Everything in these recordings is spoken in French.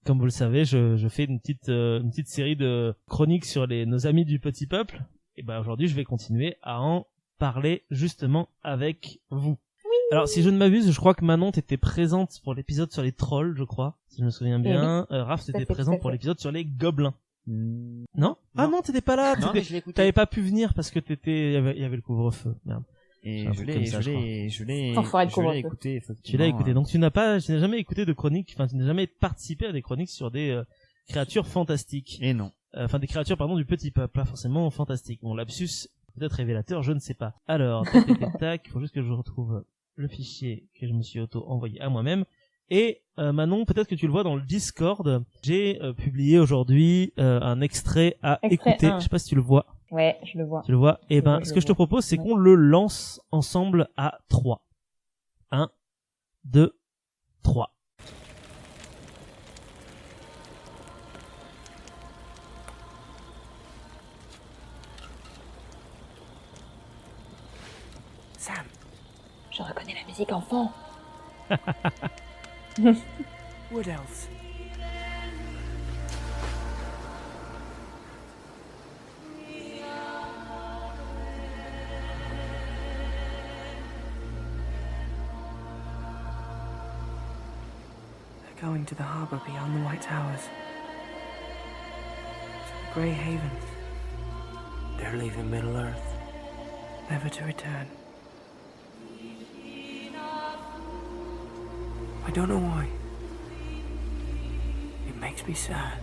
Comme vous le savez, je fais une petite série de chroniques sur nos amis du petit peuple. Et ben aujourd'hui, je vais continuer à en parler justement avec vous. Oui. Alors, si je ne m'abuse, je crois que Manon t'étais présente pour l'épisode sur les trolls, je crois, si je me souviens bien. Oui. Raph, t'étais présent pour l'épisode sur les gobelins. Non. Ah non, t'étais pas là. Non, mais je l'ai écouté. T'avais pas pu venir parce que il y avait le couvre-feu. Merde. Et je l'ai écouté. Tu l'as écouté. Donc tu n'as jamais écouté de chronique, enfin tu n'as jamais participé à des chroniques sur des créatures fantastiques. Et non. Enfin des créatures du petit peuple, pas forcément fantastiques. Bon, lapsus peut-être révélateur, je ne sais pas. Alors, tac, il faut juste que je retrouve le fichier que je me suis auto-envoyé à moi-même. Et Manon, peut-être que tu le vois dans le Discord, j'ai publié aujourd'hui un extrait à écouter. 1. Je sais pas si tu le vois. Ouais, je le vois. Tu le vois. Et ce que je te propose, c'est qu'on le lance ensemble à 3. 1, 2, 3. Sam, je reconnais la musique enfant. What else? They're going to the harbor beyond the White Towers. To the Grey Havens. They're leaving Middle-earth. Never to return. I don't know why. It makes me sad.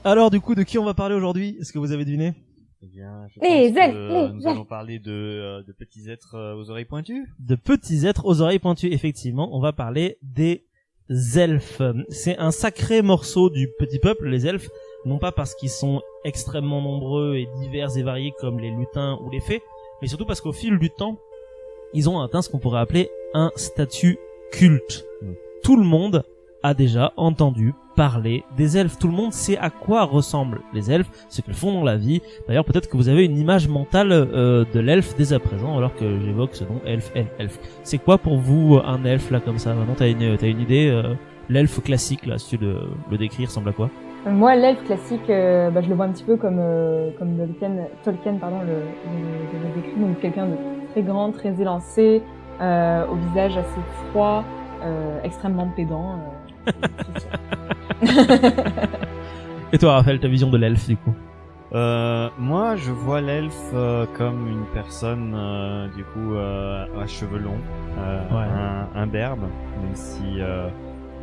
Alors du coup, de qui on va parler aujourd'hui? Est-ce que vous avez deviné? Eh bien, je pense que nous allons parler de petits êtres aux oreilles pointues. De petits êtres aux oreilles pointues, effectivement. On va parler des elfes. C'est un sacré morceau du petit peuple, les elfes. Non pas parce qu'ils sont extrêmement nombreux et divers et variés comme les lutins ou les fées, mais surtout parce qu'au fil du temps, ils ont atteint ce qu'on pourrait appeler un statut culte. Tout le monde a déjà entendu parler des elfes. Tout le monde sait à quoi ressemblent les elfes, ce qu'ils font dans la vie. D'ailleurs, peut-être que vous avez une image mentale de l'elfe dès à présent, alors que j'évoque ce nom, elfe. C'est quoi pour vous un elfe là comme ça? Maintenant, t'as une idée? L'elfe classique là, si tu le décris, ressemble à quoi? Moi, l'elfe classique, je le vois un petit peu comme Tolkien, le décrit, donc quelqu'un de très grand, très élancé, au visage assez froid, extrêmement pédant. Et toi, Raphaël, ta vision de l'elfe du coup? Moi, je vois l'elfe comme une personne du coup à cheveux longs, un berbe, même si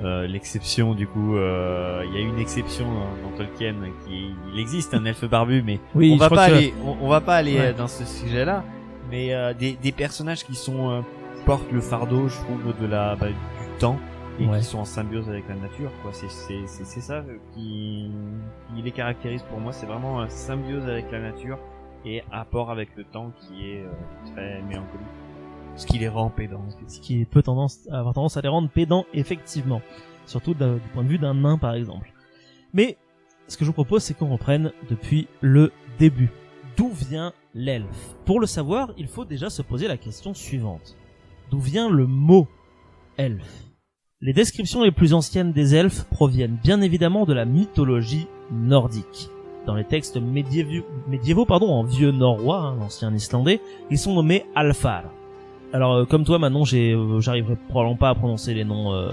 l'exception du coup, il y a une exception dans Tolkien il existe un elfe barbu, mais oui, on va pas aller dans ce sujet-là. Mais des personnages qui portent le fardeau, je trouve, du temps et qui sont en symbiose avec la nature, quoi. C'est ça qui les caractérise pour moi. C'est vraiment symbiose avec la nature et apport avec le temps qui est très mélancolique. Ce qui les rend pédants. Ce qui peut avoir tendance à les rendre pédants, effectivement. Surtout du point de vue d'un nain, par exemple. Mais ce que je vous propose, c'est qu'on reprenne depuis le début. D'où vient l'elfe? Pour le savoir, il faut déjà se poser la question suivante. D'où vient le mot elfe? Les descriptions les plus anciennes des elfes proviennent bien évidemment de la mythologie nordique. Dans les textes médiévaux en vieux norrois, l'ancien islandais, ils sont nommés Alfar. Alors comme toi Manon, j'arriverai probablement pas à prononcer les noms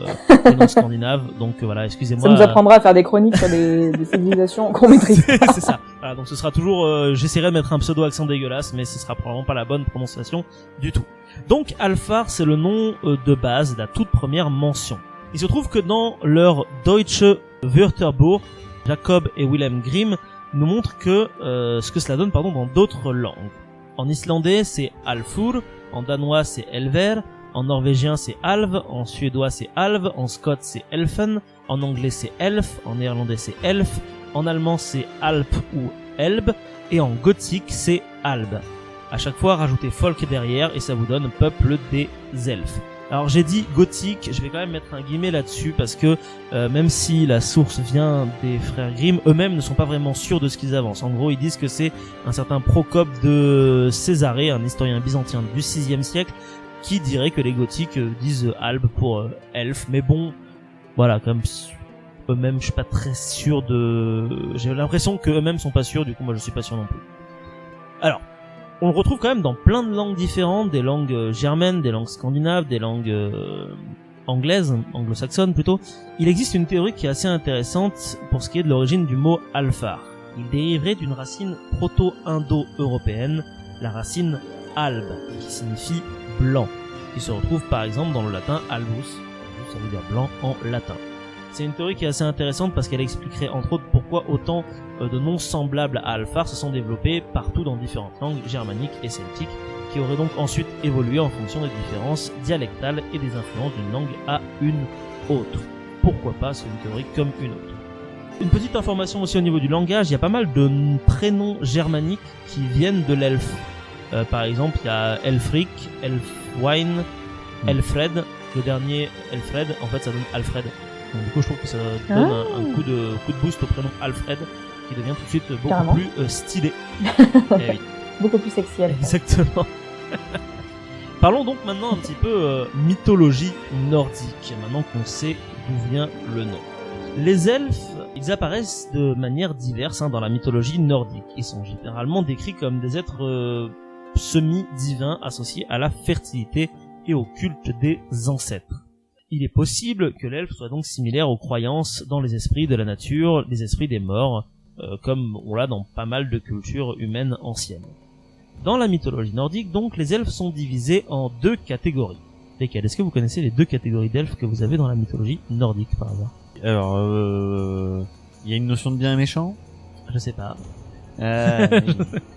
scandinaves, donc voilà, excusez-moi. Ça nous apprendra à faire des chroniques sur des civilisations qu'on maîtrise pas. C'est ça. Voilà, donc ce sera toujours, j'essaierai de mettre un pseudo accent dégueulasse, mais ce sera probablement pas la bonne prononciation du tout. Donc Alfar, c'est le nom de base, la toute première mention. Il se trouve que dans leur Deutsche Wörterbuch, Jacob et Wilhelm Grimm nous montrent que ce que cela donne dans d'autres langues. En islandais, c'est Alfur. En danois, c'est Elver. En norvégien, c'est Alv. En suédois, c'est Alv. En scotte, c'est Elfen. En anglais, c'est Elf. En néerlandais, c'est Elf. En allemand, c'est Alp ou Elb. Et en gothique, c'est Alb. À chaque fois, rajoutez folk derrière et ça vous donne peuple des elfes. Alors j'ai dit gothique, je vais quand même mettre un guillemet là-dessus parce que même si la source vient des frères Grimm, eux-mêmes ne sont pas vraiment sûrs de ce qu'ils avancent. En gros, ils disent que c'est un certain Procope de Césarée, un historien byzantin du 6e siècle, qui dirait que les gothiques disent albe pour elfe. Mais bon, voilà, comme eux-mêmes, je suis pas très sûr j'ai l'impression que eux-mêmes sont pas sûrs, du coup moi je suis pas sûr non plus. Alors, on le retrouve quand même dans plein de langues différentes, des langues germaines, des langues scandinaves, des langues anglaises, anglo-saxonnes plutôt. Il existe une théorie qui est assez intéressante pour ce qui est de l'origine du mot Alfar. Il dériverait d'une racine proto-indo-européenne, la racine albe, qui signifie blanc, qui se retrouve par exemple dans le latin albus, ça veut dire blanc en latin. C'est une théorie qui est assez intéressante parce qu'elle expliquerait entre autres pourquoi autant de noms semblables à Alfar se sont développés partout dans différentes langues germaniques et celtiques, qui auraient donc ensuite évolué en fonction des différences dialectales et des influences d'une langue à une autre. Pourquoi pas, c'est une théorie comme une autre. Une petite information aussi au niveau du langage, il y a pas mal de prénoms germaniques qui viennent de l'elfe. Par exemple, il y a Elfric, Elfwine, Elfred. Le dernier, Elfred, en fait ça donne Alfred. Donc du coup je trouve que ça donne un coup de boost au prénom Alfred, qui devient tout de suite beaucoup Carrément. plus stylé. Eh oui. Beaucoup plus sexy. Alfred. Exactement. Parlons donc maintenant un petit peu mythologie nordique, maintenant qu'on sait d'où vient le nom. Les elfes, ils apparaissent de manière diverse dans la mythologie nordique. Ils sont généralement décrits comme des êtres semi-divins associés à la fertilité et au culte des ancêtres. Il est possible que l'elfe soit donc similaire aux croyances dans les esprits de la nature, les esprits des morts, comme on l'a dans pas mal de cultures humaines anciennes. Dans la mythologie nordique, donc, les elfes sont divisés en deux catégories. Lesquelles ? Est-ce que vous connaissez les deux catégories d'elfes que vous avez dans la mythologie nordique, par hasard ? Alors, il y a une notion de bien et méchant. Je sais pas. Non,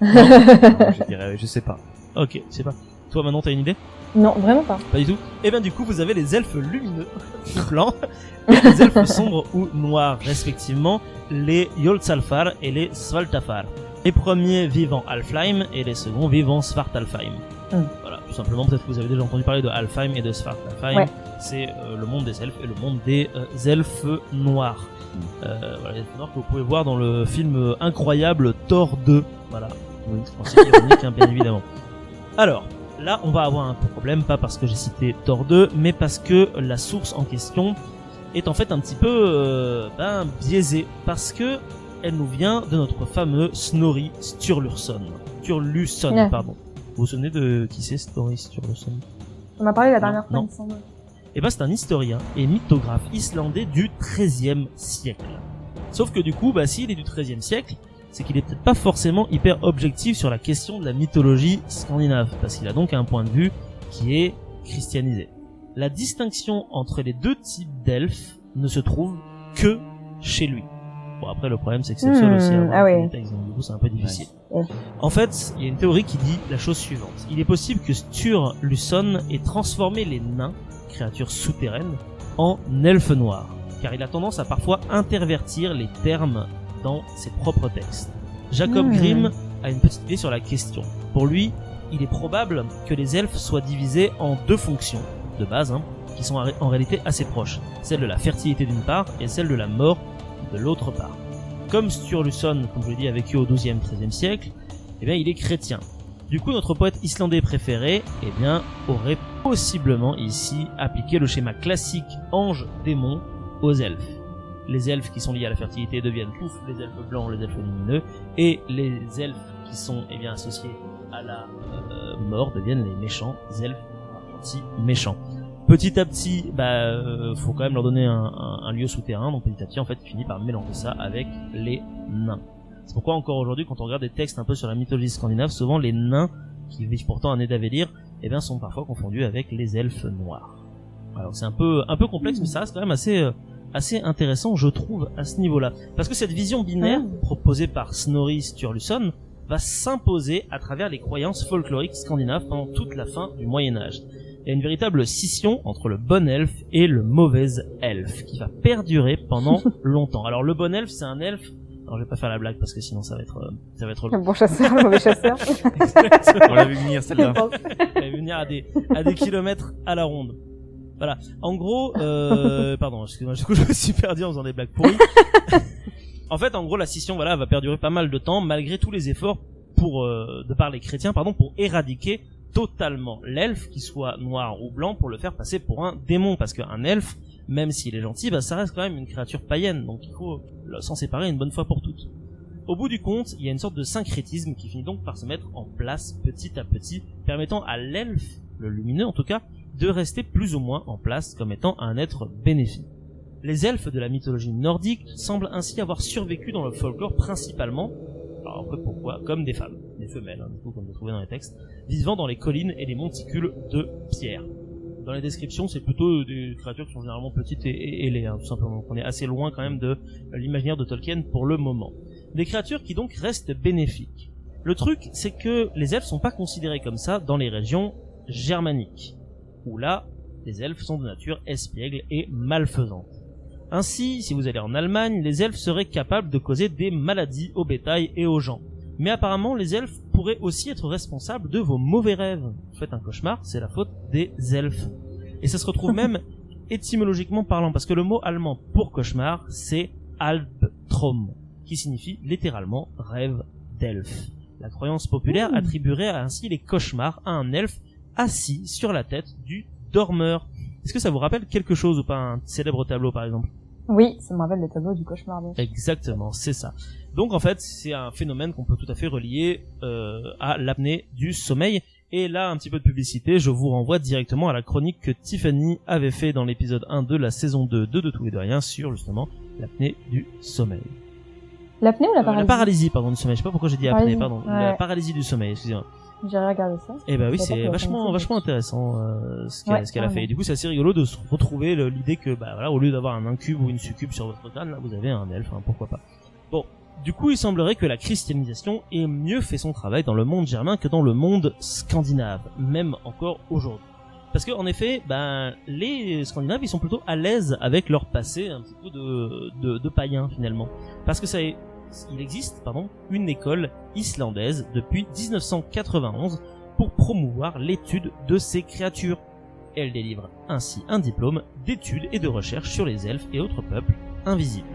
je dirais, je sais pas. Ok, je sais pas. Toi, maintenant, t'as une idée ? Non, vraiment pas. Pas du tout. Et bien du coup, vous avez les elfes lumineux, blancs, et les elfes sombres ou noirs, respectivement, les Joltsalfar et les Svaltafar. Les premiers vivent en Alfheim et les seconds vivent en Svartalfheim. Voilà, tout simplement, peut-être que vous avez déjà entendu parler de Alfheim et de Svartalfheim. Ouais. C'est le monde des elfes et le monde des elfes noirs. Voilà, les elfes noirs que vous pouvez voir dans le film incroyable Thor 2. Voilà, c'est ironique, bien évidemment. Alors, là, on va avoir un problème, pas parce que j'ai cité Thor 2, mais parce que la source en question est en fait un petit peu biaisée, parce que elle nous vient de notre fameux Snorri Sturluson. Ouais. Pardon. Vous vous souvenez de qui c'est Snorri Sturluson ? On m'a parlé la dernière fois, Non. il me semble. Eh ben, c'est un historien et mythographe islandais du XIIIe siècle. Sauf que du coup, s'il est du XIIIe siècle, c'est qu'il est peut-être pas forcément hyper objectif sur la question de la mythologie scandinave, parce qu'il a donc un point de vue qui est christianisé. La distinction entre les deux types d'elfes ne se trouve que chez lui. Bon, après, le problème, c'est que c'est le seul aussi à avoir un texte, donc du coup, c'est un peu difficile. Ouais. En fait, il y a une théorie qui dit la chose suivante. Il est possible que Sturluson ait transformé les nains, créatures souterraines, en elfes noirs, car il a tendance à parfois intervertir les termes dans ses propres textes. Jacob Grimm a une petite idée sur la question. Pour lui, il est probable que les elfes soient divisés en deux fonctions, de base, qui sont en réalité assez proches. Celle de la fertilité d'une part, et celle de la mort de l'autre part. Comme Sturluson, comme je l'ai dit, a vécu au XIIe, XIIIe siècle, il est chrétien. Du coup, notre poète islandais préféré, aurait possiblement ici appliqué le schéma classique ange-démon aux elfes. Les elfes qui sont liés à la fertilité deviennent tous les elfes blancs, les elfes lumineux, et les elfes qui sont associés à la mort deviennent les méchants elfes anti-méchants. Petit à petit, faut quand même leur donner un lieu souterrain, donc petit à petit, en fait, il finit par mélanger ça avec les nains. C'est pourquoi encore aujourd'hui, quand on regarde des textes un peu sur la mythologie scandinave, souvent les nains, qui vivent pourtant à Nedavellir, sont parfois confondus avec les elfes noirs. Alors c'est un peu complexe, mais ça reste quand même assez intéressant, je trouve, à ce niveau-là. Parce que cette vision binaire, proposée par Snorri Sturluson, va s'imposer à travers les croyances folkloriques scandinaves pendant toute la fin du Moyen-Âge. Il y a une véritable scission entre le bon elfe et le mauvais elfe, qui va perdurer pendant longtemps. Alors le bon elfe, c'est un elfe... Alors je vais pas faire la blague parce que sinon ça va être Le bon chasseur, le mauvais chasseur. On l'a vu venir celle-là. Elle va venir à des kilomètres à la ronde. Voilà. En gros, pardon, excusez-moi, du coup je me suis perdu en faisant des blagues pourries. En fait, en gros, la scission, va perdurer pas mal de temps, malgré tous les efforts de par les chrétiens, pour éradiquer totalement l'elfe, qu'il soit noir ou blanc, pour le faire passer pour un démon, parce qu'un elfe même s'il est gentil, ça reste quand même une créature païenne, donc il faut s'en séparer une bonne fois pour toutes. Au bout du compte, il y a une sorte de syncrétisme qui finit donc par se mettre en place petit à petit, permettant à l'elfe, le lumineux en tout cas, de rester plus ou moins en place comme étant un être bénéfique. Les elfes de la mythologie nordique semblent ainsi avoir survécu dans le folklore principalement, alors après pourquoi, comme des femmes, des femelles, du coup comme vous trouvez dans les textes, vivant dans les collines et les monticules de pierre. Dans les descriptions, c'est plutôt des créatures qui sont généralement petites et ailées, tout simplement. On est assez loin quand même de l'imaginaire de Tolkien pour le moment. Des créatures qui donc restent bénéfiques. Le truc, c'est que les elfes sont pas considérés comme ça dans les régions germaniques, où là, les elfes sont de nature espiègle et malfaisante. Ainsi, si vous allez en Allemagne, les elfes seraient capables de causer des maladies au bétail et aux gens. Mais apparemment, les elfes pourraient aussi être responsables de vos mauvais rêves. Vous faites un cauchemar, c'est la faute des elfes. Et ça se retrouve même étymologiquement parlant, parce que le mot allemand pour cauchemar, c'est Albtraum, qui signifie littéralement rêve d'elfe. La croyance populaire attribuerait ainsi les cauchemars à un elfe assis sur la tête du dormeur. Est-ce que ça vous rappelle quelque chose ou pas, un célèbre tableau par exemple? Oui, ça me rappelle le tableau du cauchemar. Exactement, c'est ça. Donc en fait, c'est un phénomène qu'on peut tout à fait relier à l'apnée du sommeil. Et là, un petit peu de publicité, je vous renvoie directement à la chronique que Tiffany avait fait dans l'épisode 1 de la saison 2 de Tout et de Rien sur justement l'apnée du sommeil. L'apnée ou la paralysie? La paralysie, pardon, du sommeil. Je sais pas pourquoi j'ai dit apnée, pardon. Ouais. La paralysie du sommeil, excusez-moi. J'ai regardé ça. Et bah oui, c'est vachement intéressant ce qu'elle a fait. Et du coup, c'est assez rigolo de se retrouver l'idée que voilà, au lieu d'avoir un incube ou une succube sur votre crâne, là vous avez un elfe, pourquoi pas. Bon, du coup, il semblerait que la christianisation ait mieux fait son travail dans le monde germain que dans le monde scandinave, même encore aujourd'hui. Parce que en effet, les Scandinaves, ils sont plutôt à l'aise avec leur passé un petit peu de païens finalement. Parce que il existe, une école islandaise depuis 1991 pour promouvoir l'étude de ces créatures. Elle délivre ainsi un diplôme d'études et de recherche sur les elfes et autres peuples invisibles.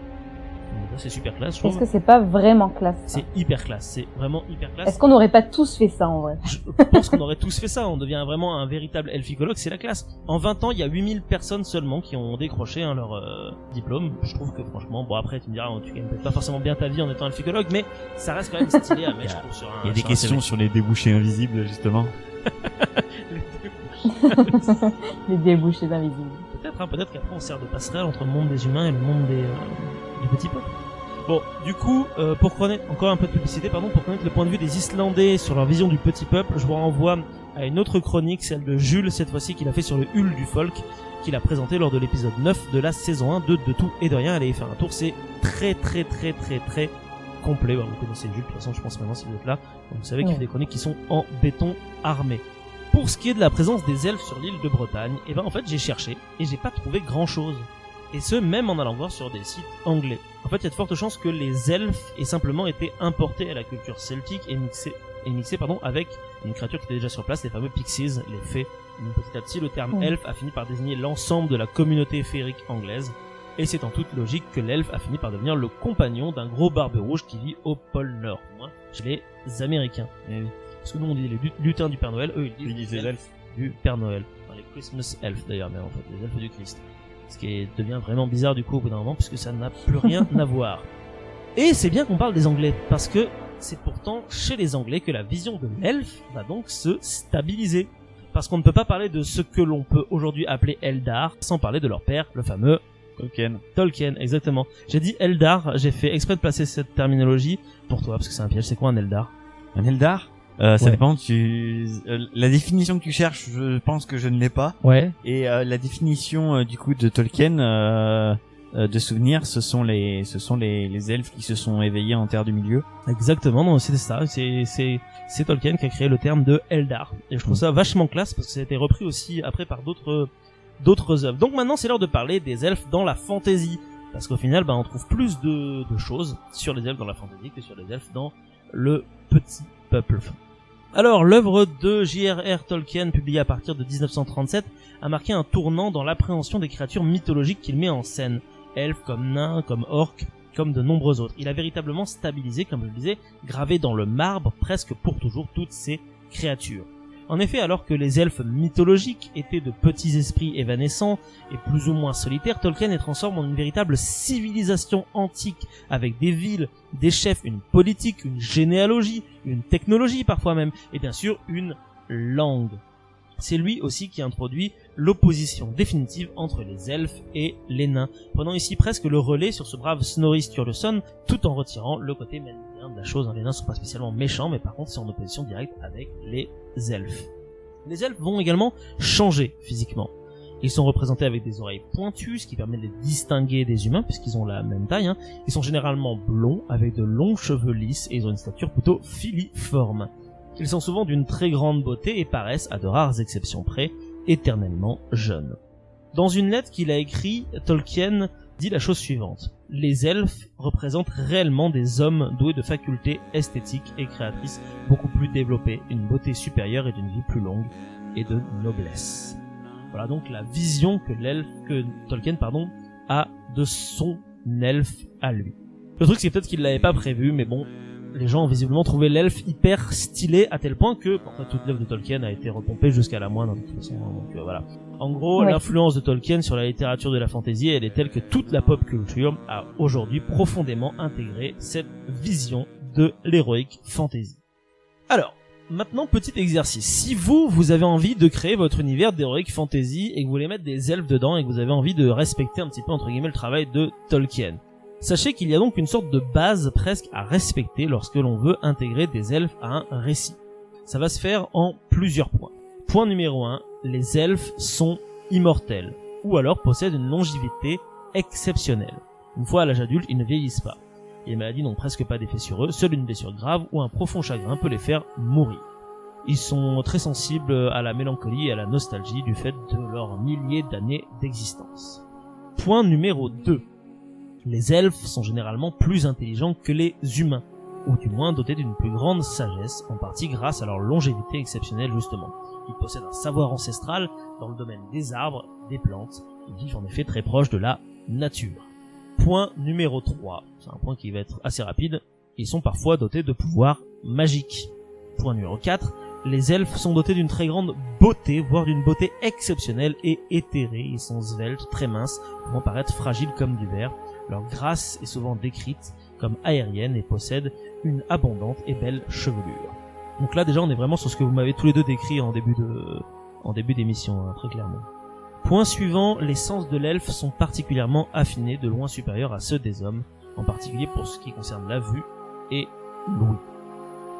Donc, c'est super classe, je trouve. Est-ce que c'est pas vraiment classe, ça? C'est hyper classe, c'est vraiment hyper classe. Est-ce qu'on n'aurait pas tous fait ça, en vrai? Je pense qu'on aurait tous fait ça, on devient vraiment un véritable elficologue, c'est la classe. En 20 ans, il y a 8000 personnes seulement qui ont décroché leur diplôme. Je trouve que franchement, bon après tu me diras, tu gagnes peut-être pas forcément bien ta vie en étant elficologue, mais ça reste quand même stylé à mettre, je trouve, sur un... Il y a des questions sur les débouchés invisibles, justement. Les débouchés invisibles. Peut-être qu'après on sert de passerelle entre le monde des humains et le monde du petit peuple. Bon, du coup, pour connaître encore un peu de publicité, pour connaître le point de vue des Islandais sur leur vision du petit peuple, je vous renvoie à une autre chronique, celle de Jules, cette fois-ci, qu'il a fait sur le Hul du folk, qu'il a présenté lors de l'épisode 9 de la saison 1 de Tout et de Rien. Allez y faire un tour, c'est très complet. Vous connaissez Jules, de toute façon, je pense maintenant si vous êtes là, vous savez qu'il y a des chroniques qui sont en béton armé. Pour ce qui est de la présence des elfes sur l'île de Bretagne, en fait j'ai cherché et j'ai pas trouvé grand chose. Et ce, même en allant voir sur des sites anglais. En fait, il y a de fortes chances que les elfes aient simplement été importés à la culture celtique et mixés avec une créature qui était déjà sur place, les fameux pixies, les fées. Donc, petit à petit, le terme elfe a fini par désigner l'ensemble de la communauté féerique anglaise. Et c'est en toute logique que l'elfe a fini par devenir le compagnon d'un gros barbe rouge qui vit au pôle Nord, chez les Américains. Parce que nous on dit les lutins du Père Noël, eux ils disent les elfes du Père Noël. Enfin, les Christmas elves d'ailleurs, mais en fait les elfes du Christ. Ce qui devient vraiment bizarre du coup au bout d'un moment, puisque ça n'a plus rien à voir. Et c'est bien qu'on parle des Anglais, parce que c'est pourtant chez les Anglais que la vision de l'elfe va donc se stabiliser. Parce qu'on ne peut pas parler de ce que l'on peut aujourd'hui appeler Eldar sans parler de leur père, le fameux Tolkien, exactement. J'ai dit Eldar, j'ai fait exprès de placer cette terminologie pour toi, parce que c'est un piège. C'est quoi un Eldar? Un Eldar? Ça dépend, la définition que tu cherches, je pense que je ne l'ai pas. Ouais. Et la définition du coup de Tolkien de souvenirs, ce sont les elfes qui se sont éveillés en Terre du Milieu. Exactement, non, c'était ça, c'est Tolkien qui a créé le terme de Eldar. Et je trouve ça vachement classe parce que ça a été repris aussi après par d'autres œuvres. Donc maintenant, c'est l'heure de parler des elfes dans la fantasy, parce qu'au final, on trouve plus de choses sur les elfes dans la fantasy que sur les elfes dans le petit peuple. Alors, l'œuvre de J.R.R. Tolkien, publiée à partir de 1937, a marqué un tournant dans l'appréhension des créatures mythologiques qu'il met en scène. Elfes comme nains, comme orques, comme de nombreux autres. Il a véritablement stabilisé, comme je le disais, gravé dans le marbre presque pour toujours toutes ces créatures. En effet, alors que les elfes mythologiques étaient de petits esprits évanescents et plus ou moins solitaires, Tolkien les transforme en une véritable civilisation antique, avec des villes, des chefs, une politique, une généalogie, une technologie parfois même, et bien sûr une langue. C'est lui aussi qui introduit l'opposition définitive entre les elfes et les nains, prenant ici presque le relais sur ce brave Snorri Sturluson, tout en retirant le côté manichéen de la chose. Les nains sont pas spécialement méchants, mais par contre c'est en opposition directe avec les elfes. Les elfes vont également changer physiquement. Ils sont représentés avec des oreilles pointues, ce qui permet de les distinguer des humains, puisqu'ils ont la même taille. Ils sont généralement blonds, avec de longs cheveux lisses, et ils ont une stature plutôt filiforme. Ils sont souvent d'une très grande beauté et paraissent, à de rares exceptions près, éternellement jeunes. Dans une lettre qu'il a écrite, Tolkien dit la chose suivante. Les elfes représentent réellement des hommes doués de facultés esthétiques et créatrices beaucoup plus développées, une beauté supérieure et d'une vie plus longue, et de noblesse. Voilà donc la vision que Tolkien a de son elfe à lui. Le truc c'est peut-être qu'il l'avait pas prévu, mais bon, les gens ont visiblement trouvé l'elfe hyper stylé à tel point que, en fait, toute l'œuvre de Tolkien a été repompée jusqu'à la moindre de toute façon. Donc voilà. En gros, l'influence de Tolkien sur la littérature de la fantasy, elle est telle que toute la pop culture a aujourd'hui profondément intégré cette vision de l'heroic fantasy. Alors, maintenant, petit exercice. Si vous avez envie de créer votre univers d'heroic fantasy et que vous voulez mettre des elfes dedans et que vous avez envie de respecter un petit peu, entre guillemets, le travail de Tolkien, sachez qu'il y a donc une sorte de base presque à respecter lorsque l'on veut intégrer des elfes à un récit. Ça va se faire en plusieurs points. Point numéro 1, les elfes sont immortels, ou alors possèdent une longévité exceptionnelle. Une fois à l'âge adulte, ils ne vieillissent pas. Les maladies n'ont presque pas d'effet sur eux, seule une blessure grave ou un profond chagrin peut les faire mourir. Ils sont très sensibles à la mélancolie et à la nostalgie du fait de leurs milliers d'années d'existence. Point numéro 2. Les elfes sont généralement plus intelligents que les humains, ou du moins dotés d'une plus grande sagesse, en partie grâce à leur longévité exceptionnelle justement. Ils possèdent un savoir ancestral dans le domaine des arbres, des plantes, ils vivent en effet très proches de la nature. Point numéro 3, c'est un point qui va être assez rapide, ils sont parfois dotés de pouvoirs magiques. Point numéro 4, les elfes sont dotés d'une très grande beauté, voire d'une beauté exceptionnelle et éthérée, ils sont sveltes, très minces, pouvant paraître fragiles comme du verre. Leur grâce est souvent décrite comme aérienne et possède une abondante et belle chevelure. Donc là déjà on est vraiment sur ce que vous m'avez tous les deux décrit en début d'émission, très clairement. Point suivant, les sens de l'elfe sont particulièrement affinés, de loin supérieurs à ceux des hommes, en particulier pour ce qui concerne la vue et l'ouïe.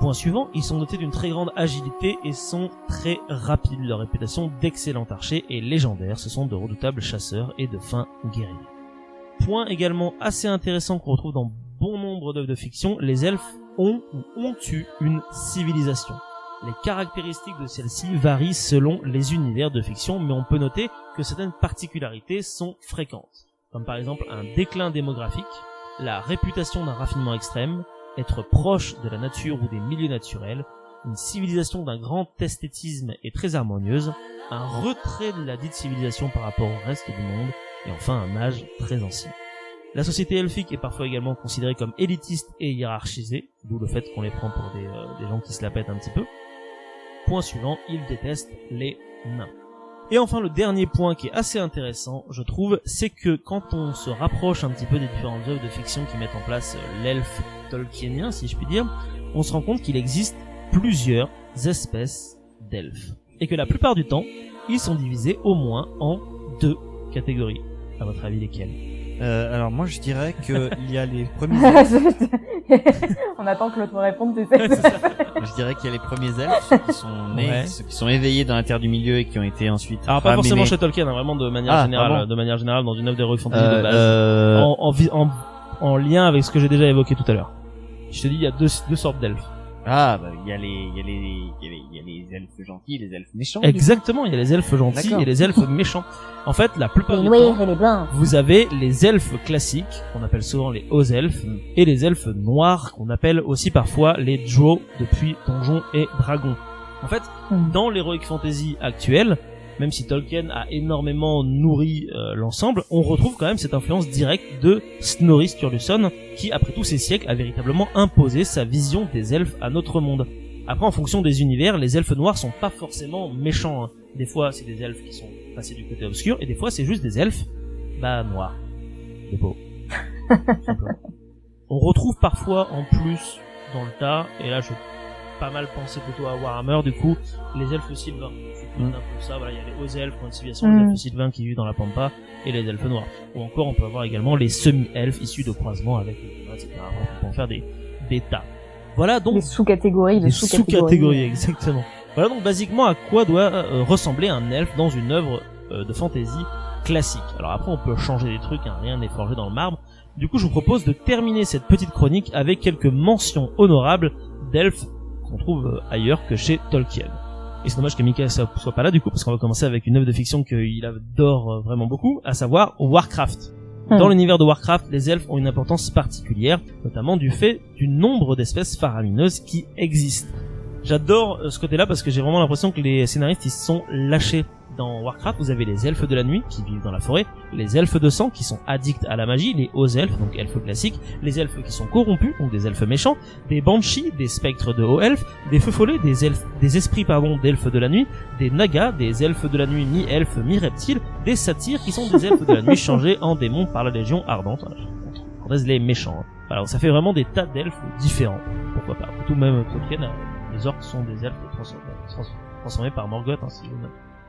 Point suivant, ils sont dotés d'une très grande agilité et sont très rapides. Leur réputation d'excellents archers est légendaire, ce sont de redoutables chasseurs et de fins guerriers. Point également assez intéressant qu'on retrouve dans bon nombre d'œuvres de fiction, les elfes ont ou ont eu une civilisation. Les caractéristiques de celle-ci varient selon les univers de fiction, mais on peut noter que certaines particularités sont fréquentes, comme par exemple un déclin démographique, la réputation d'un raffinement extrême, être proche de la nature ou des milieux naturels, une civilisation d'un grand esthétisme et très harmonieuse, un retrait de la dite civilisation par rapport au reste du monde, et enfin un âge très ancien. La société elfique est parfois également considérée comme élitiste et hiérarchisée, d'où le fait qu'on les prend pour des gens qui se la pètent un petit peu. Point suivant, ils détestent les nains. Et enfin le dernier point qui est assez intéressant, je trouve, c'est que quand on se rapproche un petit peu des différentes œuvres de fiction qui mettent en place l'elfe tolkienien, si je puis dire, on se rend compte qu'il existe plusieurs espèces d'elfes. Et que la plupart du temps, ils sont divisés au moins en 2 catégories. À votre avis, lesquelles? Alors moi je dirais que il y a les premiers elfes. On attend que l'autre me réponde, tu sais. Je dirais qu'il y a les premiers elfes, ceux qui sont nés, ceux qui sont éveillés dans la terre du milieu et qui ont été ensuite. Alors pas forcément chez Tolkien, vraiment de manière générale, de manière générale dans une œuvre d'heroic fantasy de base, en lien avec ce que j'ai déjà évoqué tout à l'heure. Je te dis, il y a deux sortes d'elfes. Ah, bah, il y a les elfes gentils et les elfes méchants. Exactement, il y a les elfes gentils et les elfes méchants. En fait, la plupart du temps, les vous avez les elfes classiques, qu'on appelle souvent les hauts elfes, et les elfes noirs, qu'on appelle aussi parfois les drow depuis Donjons et Dragons. En fait, dans l'heroic fantasy actuel, même si Tolkien a énormément nourri l'ensemble, on retrouve quand même cette influence directe de Snorri Sturluson, qui, après tous ces siècles, a véritablement imposé sa vision des elfes à notre monde. Après, en fonction des univers, les elfes noirs sont pas forcément méchants, hein. Des fois, c'est des elfes qui sont passés du côté obscur, et des fois, c'est juste des elfes, noirs. Des pauvres. On retrouve parfois, en plus, dans le tas, et là, je vais pas mal penser plutôt à Warhammer, du coup, les elfes sylvains. C'est un peu ça, voilà, il y a les hauts elfes, en civilisation, les elfes sylvains qui vivent dans la pampa, et les elfes noirs. Ou encore, on peut avoir également les semi-elfes issus de croisements avec les humains, etc. On peut en faire des tas. Voilà donc des sous-catégories, des sous-catégories, exactement. Voilà donc basiquement à quoi doit ressembler un elfe dans une œuvre de fantasy classique. Alors après on peut changer des trucs, hein, rien n'est forgé dans le marbre. Du coup je vous propose de terminer cette petite chronique avec quelques mentions honorables d'elfes qu'on trouve ailleurs que chez Tolkien. Et c'est dommage que Mika soit pas là du coup, parce qu'on va commencer avec une œuvre de fiction qu'il adore vraiment beaucoup, à savoir Warcraft. Dans l'univers de Warcraft, les elfes ont une importance particulière, notamment du fait du nombre d'espèces faramineuses qui existent. J'adore ce côté-là parce que j'ai vraiment l'impression que les scénaristes ils se sont lâchés. Dans Warcraft, vous avez les elfes de la nuit qui vivent dans la forêt, les elfes de sang qui sont addicts à la magie, les hauts elfes, donc elfes classiques, les elfes qui sont corrompus, donc des elfes méchants, des banshees, des spectres de hauts elfes, des feux follets, des esprits d'elfes de la nuit, des nagas, des elfes de la nuit mi-elfes, mi-reptiles, des satyres qui sont des elfes de la nuit changés en démons par la Légion ardente. Voilà, les méchants. Alors ça fait vraiment des tas d'elfes différents. Pourquoi pas. Tout même Tolkien, les orques sont des elfes transformés par Morgoth, hein,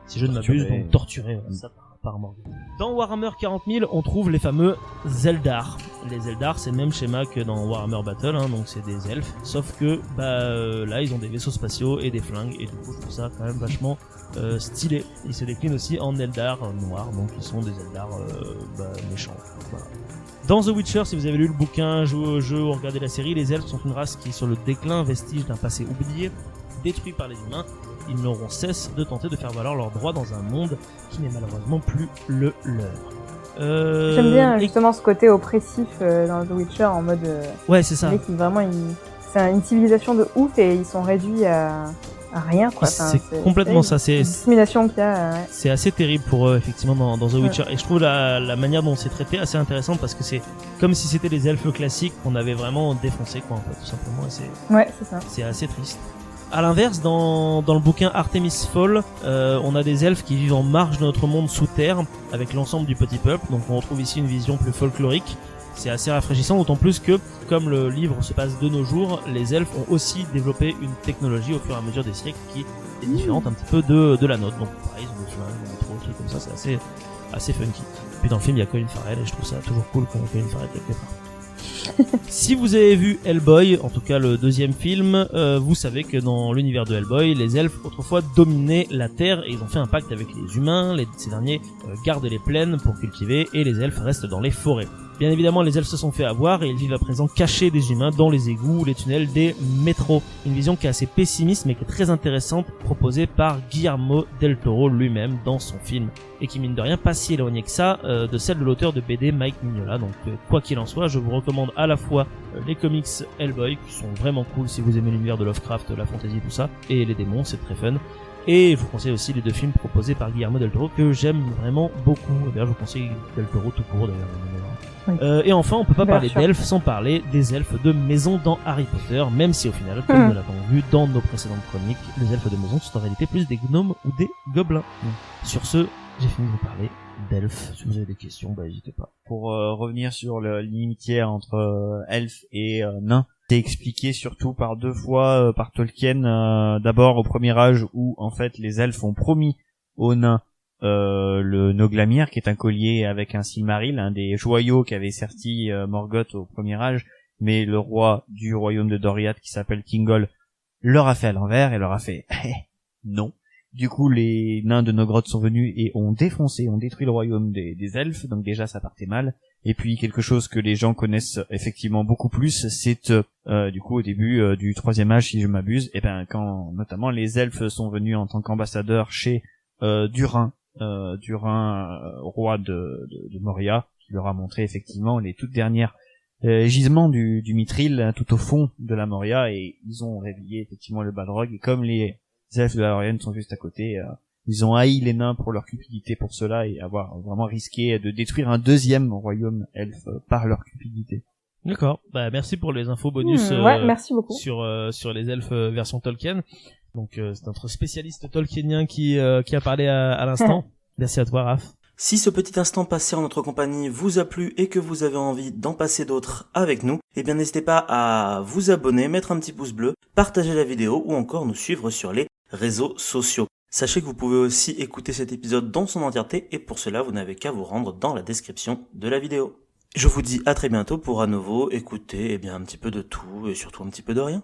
si je ne m'abuse, donc torturés, voilà, ça par Morgoth. Dans Warhammer 40 000, on trouve les fameux Eldar. Les Eldar, c'est le même schéma que dans Warhammer Battle, hein, donc c'est des elfes, sauf que là ils ont des vaisseaux spatiaux et des flingues, et du coup je trouve ça quand même vachement stylé. Ils se déclinent aussi en Eldar noirs, donc ils sont des Eldar méchants. Voilà. Dans The Witcher, si vous avez lu le bouquin, joué au jeu ou regardé la série, les elfes sont une race qui est sur le déclin, vestige d'un passé oublié, détruit par les humains. Ils n'auront cesse de tenter de faire valoir leurs droits dans un monde qui n'est malheureusement plus le leur. J'aime bien justement ce côté oppressif dans The Witcher, en mode ouais, c'est ça. C'est une civilisation de ouf et ils sont réduits à rien, quoi. Enfin, c'est complètement ça. C'est discrimination qu'il y a. Ouais. C'est assez terrible pour eux effectivement dans The Witcher. Et je trouve la manière dont c'est traité assez intéressante parce que c'est comme si c'était les elfes classiques qu'on avait vraiment défoncés, quoi, en fait, tout simplement. Et ouais, c'est ça. C'est assez triste. À l'inverse, dans le bouquin Artemis Fall, on a des elfes qui vivent en marge de notre monde sous terre avec l'ensemble du petit peuple. Donc on retrouve ici une vision plus folklorique. C'est assez rafraîchissant, d'autant plus que, comme le livre se passe de nos jours, les elfes ont aussi développé une technologie au fur et à mesure des siècles qui est différente un petit peu de la nôtre. Donc pareil, ils ont des flingues, des métros, des trucs comme ça, c'est assez funky. Puis dans le film, il y a Colin Farrell et je trouve ça toujours cool qu'on ait Colin Farrell quelque part. Si vous avez vu Hellboy, en tout cas le deuxième film, vous savez que dans l'univers de Hellboy, les elfes autrefois dominaient la terre et ils ont fait un pacte avec les humains. Ces derniers gardent les plaines pour cultiver et les elfes restent dans les forêts. Bien évidemment, les elfes se sont fait avoir et ils vivent à présent cachés des humains dans les égouts ou les tunnels des métros. Une vision qui est assez pessimiste mais qui est très intéressante, proposée par Guillermo del Toro lui-même dans son film. Et qui mine de rien pas si éloignée que ça de celle de l'auteur de BD Mike Mignola. Donc quoi qu'il en soit, je vous recommande à la fois les comics Hellboy qui sont vraiment cool si vous aimez l'univers de Lovecraft, la fantasy, tout ça, et les démons, c'est très fun. Et je vous conseille aussi les deux films proposés par Guillermo del Toro que j'aime vraiment beaucoup. D'ailleurs, je vous conseille del Toro tout court d'ailleurs. Oui. Et enfin, on peut pas parler d'elfes sans parler des elfes de maison dans Harry Potter, même si au final, comme nous l'avons vu dans nos précédentes chroniques, les elfes de maison sont en réalité plus des gnomes ou des gobelins. Sur ce, j'ai fini de vous parler d'elfes. Si vous avez des questions, n'hésitez pas. Pour revenir sur l'inimitié entre elfes et nains, c'est expliqué surtout par deux fois par Tolkien. D'abord au premier âge où en fait les elfes ont promis aux nains le Noglamir, qui est un collier avec un Silmaril, un des joyaux qu'avait serti Morgoth au premier âge, mais le roi du royaume de Doriath, qui s'appelle Thingol, leur a fait à l'envers et leur a fait non. Du coup, les nains de Nogrod sont venus et ont détruit le royaume des elfes, donc déjà ça partait mal. Et puis quelque chose que les gens connaissent effectivement beaucoup plus, c'est du coup au début du troisième âge, si je m'abuse, et ben quand notamment les elfes sont venus en tant qu'ambassadeurs chez Durin, roi de Moria, qui leur a montré effectivement les toutes dernières gisements du Mithril tout au fond de la Moria, et ils ont réveillé effectivement le Balrog, et comme les elfes de la Lorien sont juste à côté, ils ont haï les nains pour leur cupidité pour cela et avoir vraiment risqué de détruire un deuxième royaume elfe par leur cupidité. D'accord. Bah merci pour les infos bonus ouais, merci beaucoup. sur les elfes version Tolkien. Donc c'est notre spécialiste tolkienien qui a parlé à l'instant. Merci à toi Raph. Si ce petit instant passé en notre compagnie vous a plu et que vous avez envie d'en passer d'autres avec nous, eh bien n'hésitez pas à vous abonner, mettre un petit pouce bleu, partager la vidéo ou encore nous suivre sur les réseaux sociaux. Sachez que vous pouvez aussi écouter cet épisode dans son entièreté et pour cela vous n'avez qu'à vous rendre dans la description de la vidéo. Je vous dis à très bientôt pour à nouveau écouter un petit peu de tout et surtout un petit peu de rien.